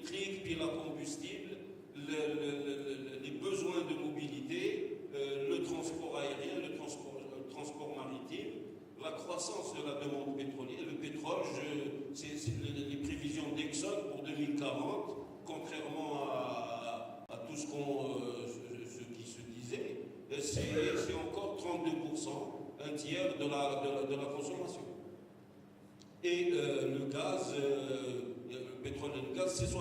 électrique, piles à combustible, les besoins de mobilité, le transport aérien, le transport maritime, la croissance de la demande pétrolière. Le pétrole, c'est les prévisions d'Exxon pour 2040, contrairement à tout ce qui se disait, c'est encore 32%, un tiers de la consommation. Et le gaz, le pétrole et le gaz, c'est 60%.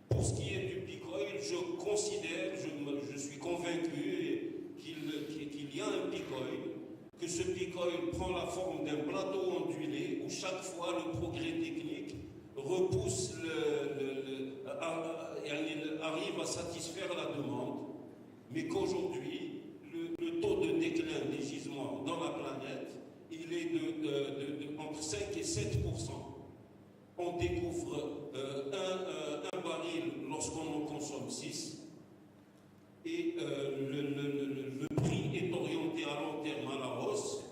Pour ce qui est du peak oil, je considère, je suis convaincu qu'il y a un peak oil, que ce peak oil prend la forme d'un plateau ondulé où chaque fois le progrès technique repousse, arrive à satisfaire la demande, mais qu'aujourd'hui, le taux de déclin des gisements dans la planète, il est entre 5 et 7%. On découvre un baril lorsqu'on en consomme 6. Et le prix est orienté à long terme à la hausse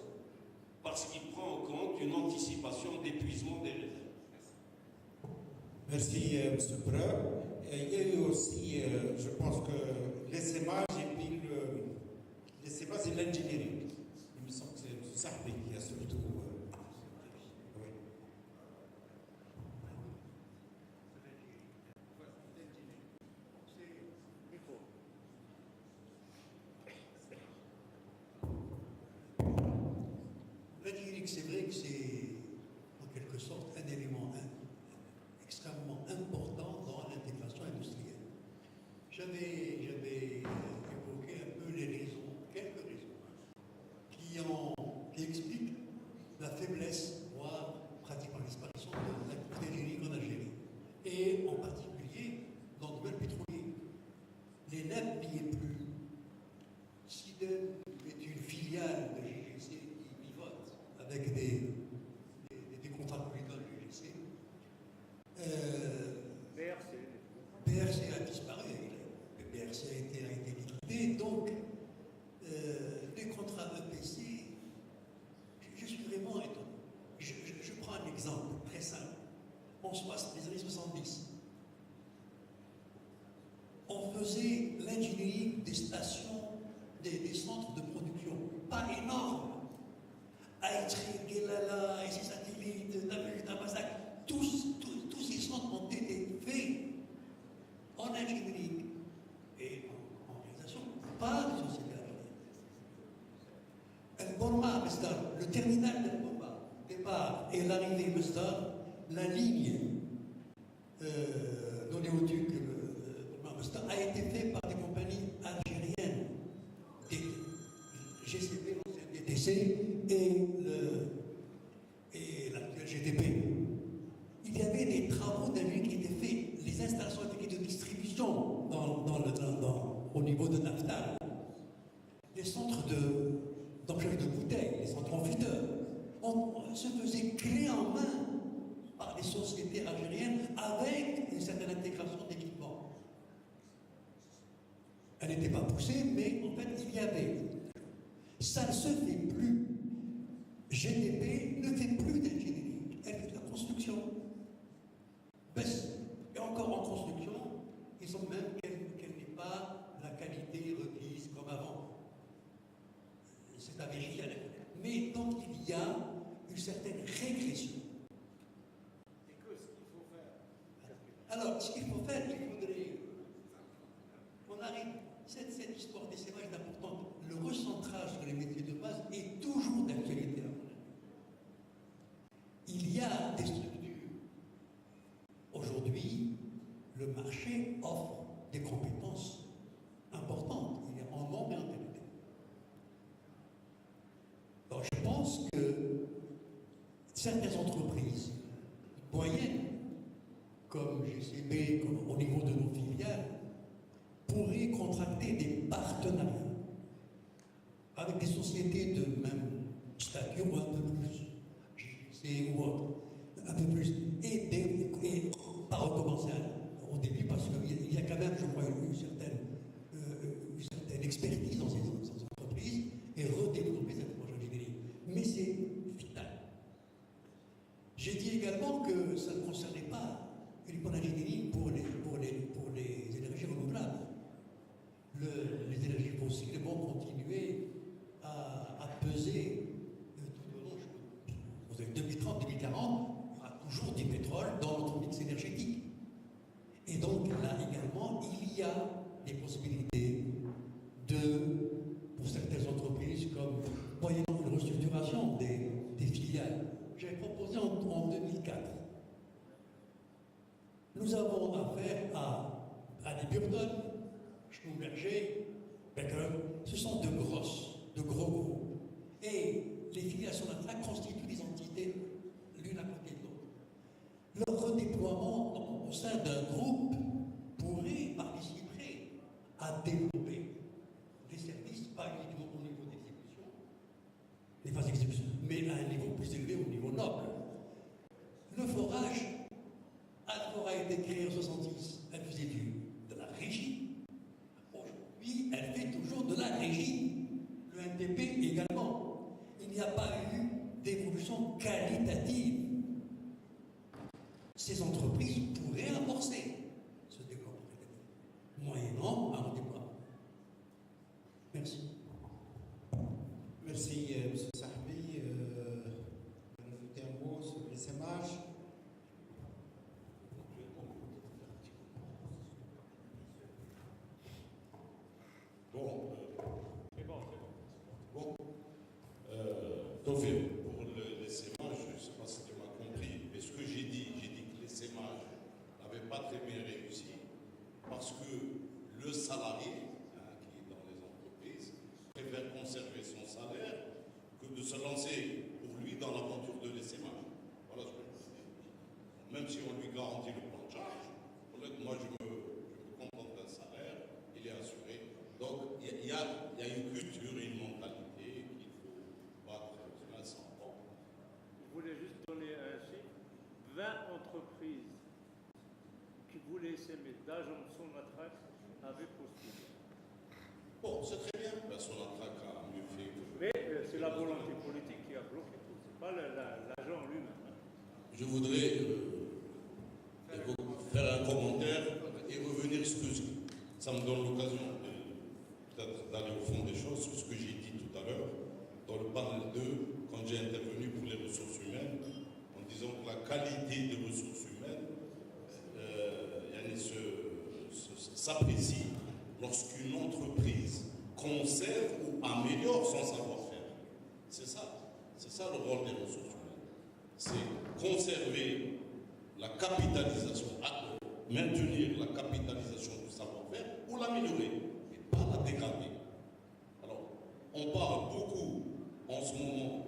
parce qu'il prend en compte une anticipation d'épuisement des réserves. Merci, M. Preux. Il y a eu aussi, je pense que l'essaimage et puis l'essaimage et l'engineering. Il me semble que c'est ça qui a surtout. Oui. L'engineering, c'est vrai que c'est en quelque sorte un élément extrêmement important dans l'intégration industrielle. J'avais évoqué un peu les raisons, quelques raisons, qui expliquent la faiblesse, voire pratiquement la disparition de l'activité en Algérie, et en particulier dans le domaine pétrolier. Les NEP n'y est plus. SIDEM est une filiale de GGC qui pivote avec des contrats publics dans le GGC. BRC a disparu, BRC a été liquidé, donc les contrats EPC, je suis vraiment étonné. Je prends un exemple très simple. Les années 70, on faisait l'ingénierie des stations, des centres de production, pas énormes. Aïtri, Guelala, et ses satellites, Damasak, tous ces centres ont été faits en ingénierie et en réalisation par les sociétés algériennes. El-Borma, le terminal d'El-Borma, départ et l'arrivée Mesdar, la ligne d'oléoduc Mesdar a été faite par des compagnies algériennes, des GCP, DTC et l'actuel GTP. Il y avait des travaux d'ingénierie qui étaient faits, les installations de distribution au niveau de Naftal, les centres d'employage de bouteilles, les centres enfiteurs, on se faisait clé en main par les sociétés algériennes avec une certaine intégration d'équipement. Elle n'était pas poussée, mais en fait, il y avait. Ça ne se fait plus. GTP ne fait plus d'ingénierie, elle fait de la construction. Et encore en construction, ils ont même qu'elle n'est pas la qualité requise comme avant. C'est à vérifier. Mais donc il y a une certaine régression. Et que ce qu'il faut faire. Alors, ce qu'il faut faire, il faudrait qu'on arrive. Cette histoire d'essaimage est importante. Le recentrage sur les métiers de base est toujours d'actualité. Il y a des structures. Aujourd'hui, le marché offre des compétences importantes. Il y a en nombre et en qualité. Donc je pense que certaines entreprises moyennes, comme GCB, comme au niveau de nos filiales, pourraient contracter des partenariats avec des sociétés de même statut ou un peu plus, GGC ou autre, un peu plus, et pas recommencer au début parce qu'il y a quand même, je crois, une certaine expertise dans ces entreprises et redévelopper cette projet d'ingénierie. Mais c'est vital. J'ai dit également que ça ne concernait pas uniquement Nous avons affaire à Halliburton, Schlumberger, Becker. Ce sont de gros groupes. Et les filiales Sonatrach constituent des entités l'une à côté de l'autre. Leur redéploiement au sein d'un groupe pourrait participer à développer des services, pas uniquement au niveau d'exécution, des phases d'exécution, mais à un niveau plus élevé, au niveau noble. Le forage a été créé en 1966, elle faisait de la régie. Aujourd'hui, elle fait toujours de la régie. Le NTP également. Il n'y a pas eu d'évolution qualitative. Ces entreprises pourraient amorcer ce développement qualitatif, moyennant un redéploiement. Merci. Merci, M. Sahbi. Rajouter un mot sur les SMH. Tofé, pour les sémages, je ne sais pas si tu m'as compris, mais ce que j'ai dit que les sémages n'avaient pas très bien réussi parce que le salarié qui est dans les entreprises préfère conserver son salaire que de se lancer pour lui dans l'aventure de l'essaimage. Voilà ce que je veux dire. Même si on lui garantit le plan de charge, moi je me contente d'un salaire, il est assuré. Donc il y a une culture et une mentalité qu'il faut battre sans temps. Je voulais juste donner un chiffre. 20 entreprises qui voulaient s'aimer d'agents de Sonatrach avaient postulé. Bon, c'est très bien. Ben, Sonatrach a mieux fait que... Mais c'est la volonté politique qui a bloqué tout. Ce n'est pas l'agent lui-même. Je voudrais faire un commentaire et revenir sur ce que ça me donne l'occasion peut-être d'aller au fond des choses sur ce que j'ai dit tout à l'heure dans le panel 2 quand j'ai intervenu pour les ressources humaines en disant que la qualité des ressources humaines s'apprécie lorsqu'une entreprise conserve ou améliore son savoir-faire. C'est ça le rôle des ressources humaines. C'est conserver la capitalisation, maintenir la capitalisation du savoir-faire ou l'améliorer, et pas la dégrader. Alors, on parle beaucoup en ce moment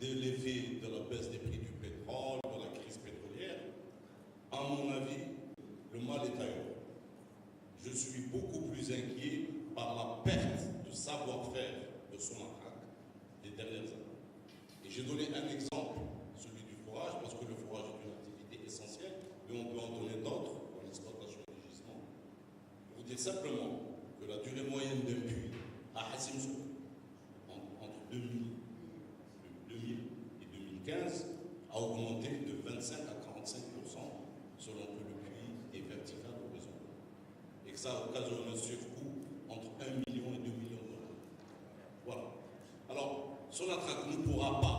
de l'effet de la baisse des prix du pétrole, de la crise pétrolière. À mon avis, le mal est ailleurs. Je suis beaucoup plus inquiet par la perte de savoir-faire de Sonatrach des dernières années. Et j'ai donné un exemple, celui du forage, parce que le forage est une activité essentielle, mais on peut en donner d'autres pour l'exploitation des gisements. Pour dire simplement que la durée moyenne d'un puits à Hassim Souk, entre 2000 et 2015, a augmenté de 25 à 45% selon que le puits est vertical ou horizontal. Et que ça occasionne un surcoût entre 1 million et 2 millions d'euros. Voilà. Alors, Sonatrach ne pourra pas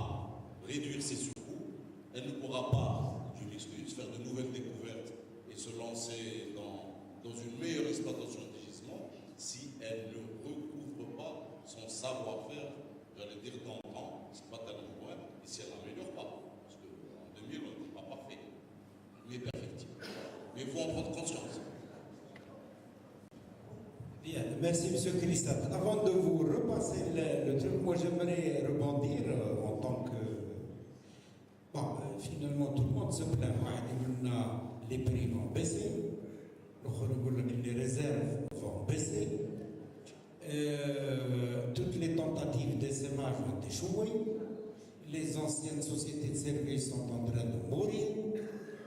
réduire ses surcoûts, elle ne pourra pas, je m'excuse, faire de nouvelles découvertes et se lancer dans une meilleure exploitation des gisements si elle ne recouvre pas son savoir-faire, j'allais dire d'antan, c'est pas tellement loin, et si elle n'améliore pas. Parce qu'en 2000, on n'est pas parfait, mais perfectible. Mais il faut en prendre conscience. Bien, merci M. Christophe. Avant de vous repasser le truc, moi j'aimerais rebondir en tant que... Bon, finalement tout le monde se plaint. Les prix vont baisser, les réserves vont baisser, toutes les tentatives d'essaimage ont échoué, les anciennes sociétés de services sont en train de mourir,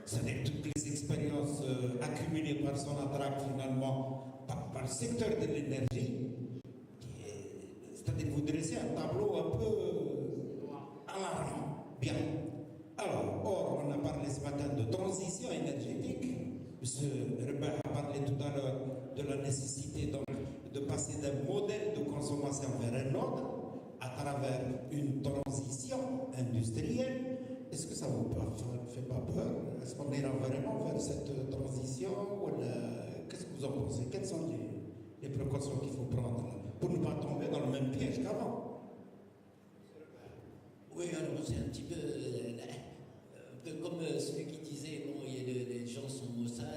c'est-à-dire toutes les expériences accumulées par Sonatrach finalement par le secteur de l'énergie, c'est-à-dire vous dressez un tableau un peu alarmant. Bien. Alors, or, on a parlé ce matin de transition énergétique. M. Rebah a parlé tout à l'heure de la nécessité de passer d'un modèle de consommation vers un autre à travers une transition industrielle. Est-ce que ça ne vous fait pas peur? Est-ce qu'on ira vraiment vers cette transition? Qu'est-ce que vous en pensez? Quelles sont les précautions qu'il faut prendre pour ne pas tomber dans le même piège qu'avant? Oui, alors c'est un petit peu comme celui qui disait, bon, les gens sont maussades,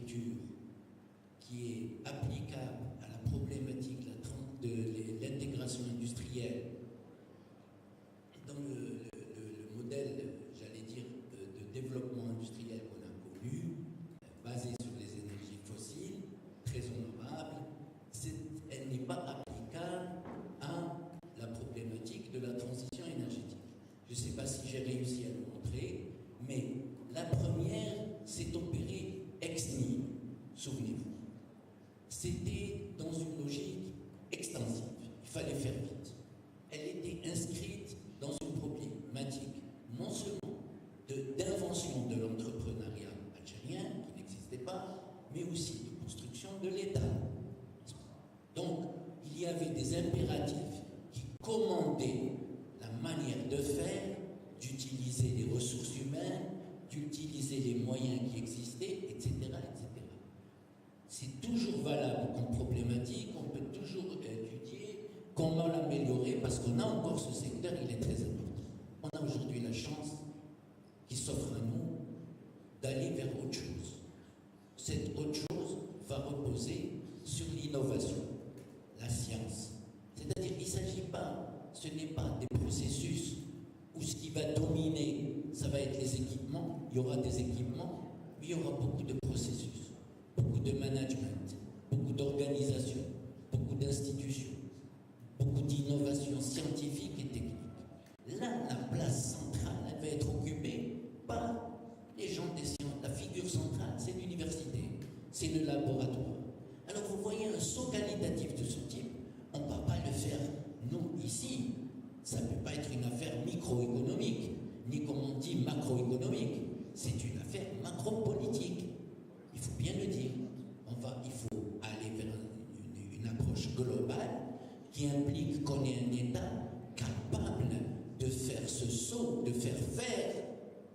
architecture qui est applicable à la problématique de l'intégration industrielle dans le modèle, j'allais dire, de développement industriel qu'on a connu, basé sur les énergies fossiles, très honorable, elle n'est pas applicable à la problématique de la transition énergétique. Je ne sais pas si j'ai réussi à le montrer, mais la première s'est opérée ex nihilo, souvenez-vous. C'était dans une logique extensive, il fallait faire vite. Elle était inscrite dans une problématique non seulement d'invention de l'entrepreneuriat algérien, qui n'existait pas, mais aussi de construction de l'État. Donc, il y avait des impératifs qui commandaient la manière de faire, d'utiliser les ressources humaines, d'utiliser les moyens qui existaient, etc., etc. C'est toujours valable comme problématique, on peut toujours étudier comment l'améliorer, parce qu'on a encore ce secteur, il est très important. On a aujourd'hui la chance qui s'offre à nous d'aller vers autre chose. Cette autre chose va reposer sur l'innovation, la science. C'est-à-dire qu'il ne s'agit pas, ce n'est pas des processus où ce qui va dominer, ça va être les équipements, il y aura des équipements, mais il y aura beaucoup de processus, beaucoup de management, beaucoup d'organisation, beaucoup d'institutions, beaucoup d'innovations scientifiques et techniques. Là, la place centrale, elle va être occupée par les gens des sciences. La figure centrale, c'est l'université, c'est le laboratoire. Alors vous voyez un saut qualitatif de ce type, on ne va pas le faire, nous, ici. Ça ne peut pas être une affaire microéconomique, ni comme on dit macroéconomique. C'est une affaire macropolitique. Il faut bien le dire. Il faut aller vers une approche globale qui implique qu'on ait un État capable de faire ce saut, de faire faire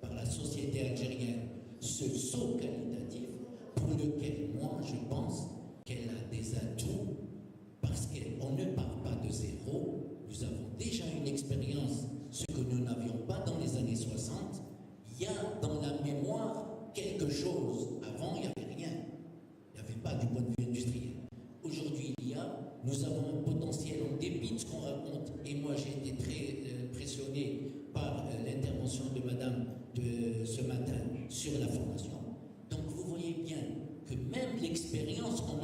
par la société algérienne ce saut qualitatif pour lequel moi je pense qu'elle a des atouts parce qu'on ne part pas de zéro. Nous avons déjà une expérience, ce que nous n'avions pas dans les années 60. Il y a dans la mémoire quelque chose. Avant, il n'y avait rien. Il n'y avait pas du point de vue industriel. Aujourd'hui, nous avons un potentiel en dépit de ce qu'on raconte. Et moi, j'ai été très impressionné par l'intervention de madame de ce matin sur la formation. Donc, vous voyez bien que même l'expérience, on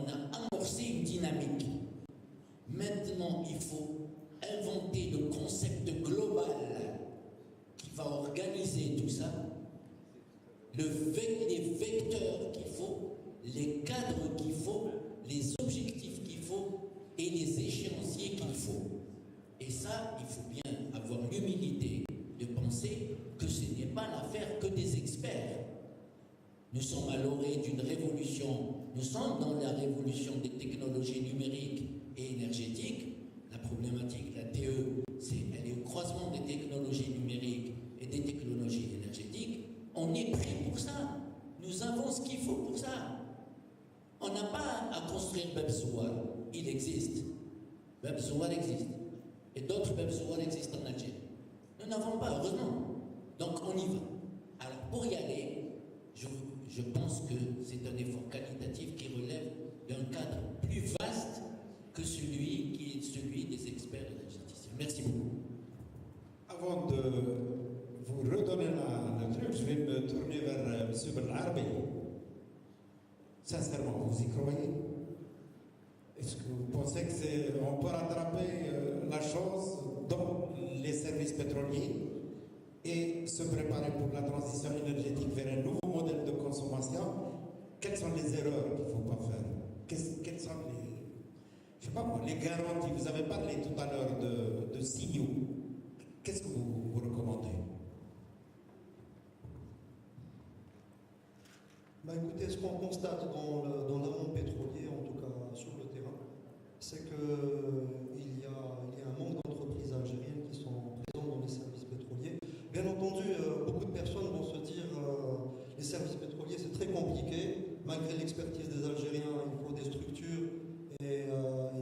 a amorcé une dynamique. Maintenant, il faut inventer le concept global qui va organiser tout ça, les vecteurs qu'il faut, les cadres qu'il faut, les objectifs qu'il faut et les échéanciers qu'il faut. Et ça, il faut bien avoir l'humilité de penser que ce n'est pas l'affaire que des experts. Nous sommes à l'orée d'une révolution, nous sommes dans la révolution des technologies numériques et énergétiques. La problématique, la TE, elle est au croisement des technologies numériques et des technologies énergétiques. On est prêt pour ça. Nous avons ce qu'il faut pour ça. On n'a pas à construire Bebzouar. Il existe. Bebzouar existe. Et d'autres Bebzouar existent en Algérie. Nous n'avons pas, heureusement. Donc on y va. Alors pour y aller, je pense que c'est un effort qualitatif qui relève d'un cadre plus vaste que celui qui est celui des experts énergéticiens. Merci beaucoup. Avant de vous redonner le truc, je vais me tourner vers M. Benarbi. Sincèrement, vous y croyez? Est-ce que vous pensez qu'on peut rattraper la chose dans les services pétroliers et se préparer pour la transition énergétique vers un nouveau modèle de consommation? Quelles sont les erreurs qu'il ne faut pas faire? Quelles sont je sais pas moi, les garanties? Vous avez parlé tout à l'heure de signaux. Qu'est-ce que vous recommandez? Écoutez, ce qu'on constate dans l'amont pétrolier, en tout cas sur le terrain, c'est qu'il y a un manque d'entreprises algériennes qui sont présentes dans les services pétroliers. Bien entendu, beaucoup de personnes vont se dire les services pétroliers, c'est très compliqué. Malgré l'expertise des Algériens, il faut des structures et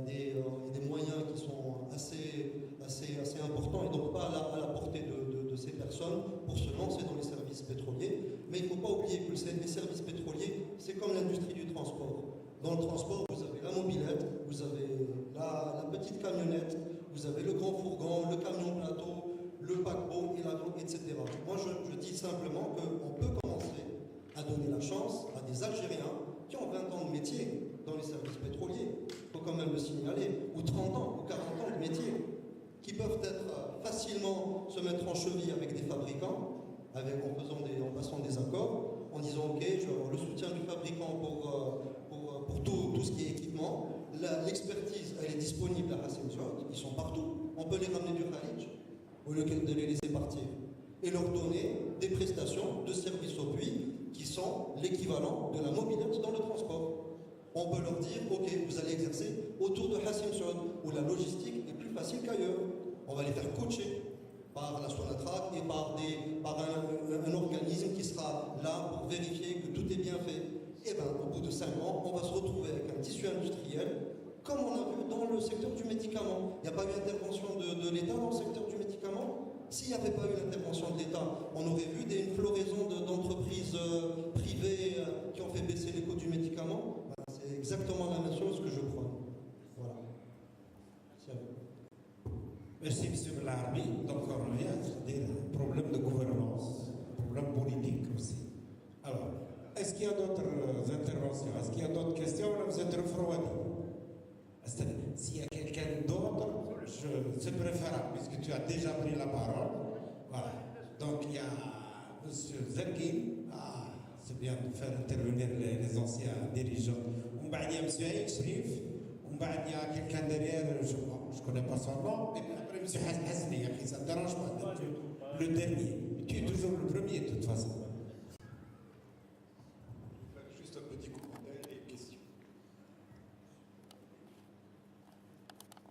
des moyens qui sont assez importants et donc pas à la portée de ces personnes pour se lancer dans les services pétroliers. Mais il ne faut pas oublier que les services pétroliers, c'est comme l'industrie du transport. Dans le transport, vous avez la mobilette, vous avez la petite camionnette, vous avez le grand fourgon, le camion plateau, le paquebot et l'avion, etc. Moi, je dis simplement qu'on peut commencer à donner la chance à des Algériens qui ont 20 ans de métier dans les services pétroliers, il faut quand même le signaler, ou 30 ans, ou 40 ans de métier, qui peuvent être facilement se mettre en cheville avec des fabricants, en passant des accords, en disant ok, je vais avoir le soutien du fabricant pour tout ce qui est équipement. L'expertise, elle est disponible à Hassim Saoud, ils sont partout. On peut les ramener du Khalid au lieu de les laisser partir et leur donner des prestations de services au puits qui sont l'équivalent de la mobilette dans le transport. On peut leur dire ok, vous allez exercer autour de Hassim Saoud où la logistique est plus facile qu'ailleurs. On va les faire coacher par la Sonatrach et par un organisme qui sera là pour vérifier que tout est bien fait. Et bien, au bout de 5 ans, on va se retrouver avec un tissu industriel, comme on a vu dans le secteur du médicament. Il n'y a pas eu d'intervention de l'État dans le secteur du médicament. S'il n'y avait pas eu l'intervention de l'État, on aurait vu une floraison d'entreprises privées qui ont fait baisser les coûts du médicament. Ben, c'est exactement la même chose que je crois. Voilà. Merci à vous. Merci, M. Belarbi. Donc, on revient sur des problèmes de gouvernance, problèmes politiques aussi. Alors, est-ce qu'il y a d'autres interventions? Est-ce qu'il y a d'autres questions? Là, vous êtes refroidi. S'il y a quelqu'un d'autre, c'est préférable, puisque tu as déjà pris la parole. Voilà. Donc, il y a M. Zerkin. Ah, c'est bien de faire intervenir les anciens dirigeants. Il y a M. Aïk Shrif. Il y a quelqu'un derrière, je ne connais pas son nom. Et après, M. Hasni, ça ne dérange pas. Le dernier. Tu es toujours le premier, de toute façon. Juste un petit commentaire et question.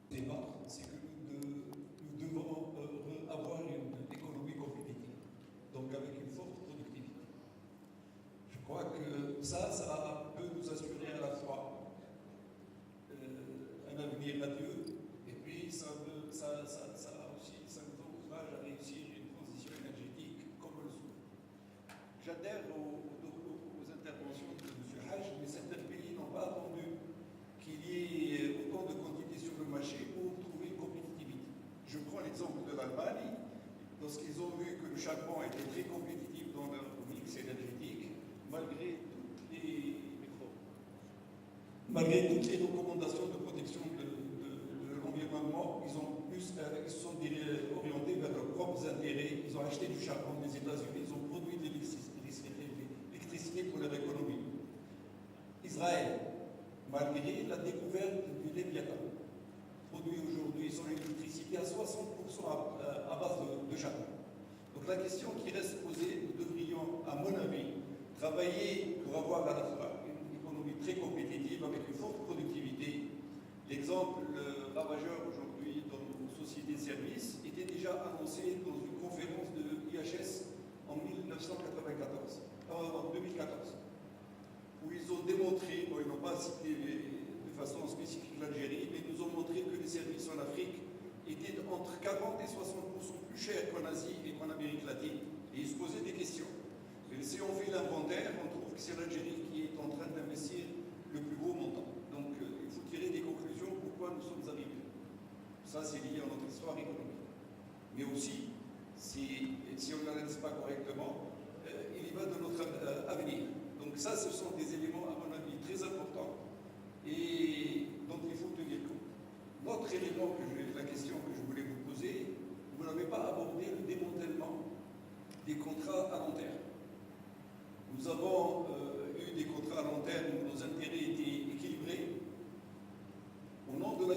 Le débat, c'est que nous devons avoir une économie compétitive, donc avec une forte productivité. Je crois que ça peut nous assurer à la fois un avenir radieux, et puis ça nous encourage à réussir une transition énergétique comme on le souhaite. J'adhère aux interventions de M. Haj, mais certains pays n'ont pas attendu qu'il y ait autant de quantité sur le marché pour trouver une compétitivité. Je prends l'exemple de l'Allemagne. Lorsqu'ils ont vu que le charbon était très compétitif dans leur mix énergétique, malgré toutes les recommandations de protection de l'environnement, ils se sont orientés vers leurs propres intérêts. Ils ont acheté du charbon des États-Unis, ils ont produit de l'électricité pour leur économie. Israël, malgré la découverte du Léviathan, produit aujourd'hui son électricité à 60% à base de charbon. Donc la question qui reste posée, nous devrions, à mon avis, travailler pour avoir à la fois une économie très compétitive avec une forte productivité. L'exemple ravageur aujourd'hui dans nos sociétés de services était déjà annoncé dans une conférence de l'IHS en 2014, où ils ont démontré, bon, ils n'ont pas cité de façon spécifique l'Algérie, mais ils nous ont montré que les services en Afrique étaient entre 40 et 60% plus chers qu'en Asie et qu'en Amérique latine. Et ils se posaient des questions. Et si on fait l'inventaire, on trouve que c'est l'Algérie qui est en train d'investir le plus gros montant. Donc il faut tirer des conclusions pourquoi nous sommes arrivés. Ça, c'est lié à notre histoire économique. Mais aussi, si on ne l'analyse pas correctement, il y va de notre avenir. Donc ça, ce sont des éléments, à mon avis, très importants et dont il faut tenir compte. L'autre élément, la question que je voulais vous poser, vous n'avez pas abordé le démantèlement des contrats à long terme. Nous avons eu des contrats à long terme où nos intérêts étaient équilibrés. Au nom de la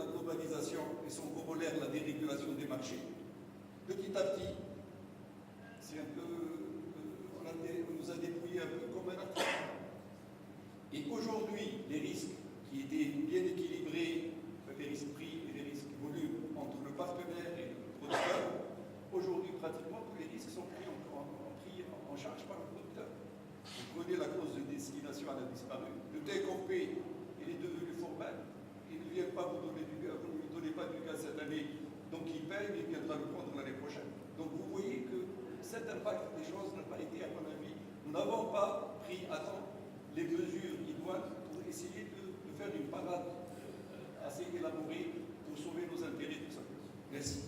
globalisation et son corollaire, la dérégulation des marchés, petit à petit, c'est un peu, on nous a dépouillés un peu comme un acteur. Et aujourd'hui, les risques qui étaient bien équilibrés, les risques prix et les risques volume entre le partenaire et le producteur, aujourd'hui, pratiquement, tous les risques sont pris en charge par le producteur. Vous prenez la clause de destination, elle a disparu. Le take-or-pay, il est devenu formal. Il ne vient pas vous donner du gaz, vous ne lui donnez pas du gaz cette année, donc il paye, mais il viendra le prendre l'année prochaine. Donc vous voyez que cet impact des choses n'a pas été, à mon avis, nous n'avons pas pris à temps les mesures idoines pour essayer de faire une parade assez élaborée pour sauver nos intérêts, tout ça. Merci.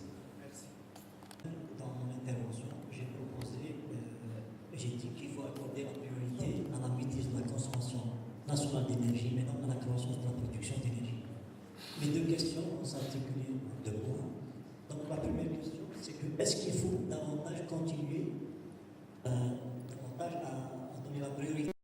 Dans mon intervention, j'ai proposé, j'ai dit qu'il faut accorder la priorité à la maîtrise de la consommation nationale d'énergie, mais non à la croissance de la production d'énergie. Mes deux questions vont s'articuler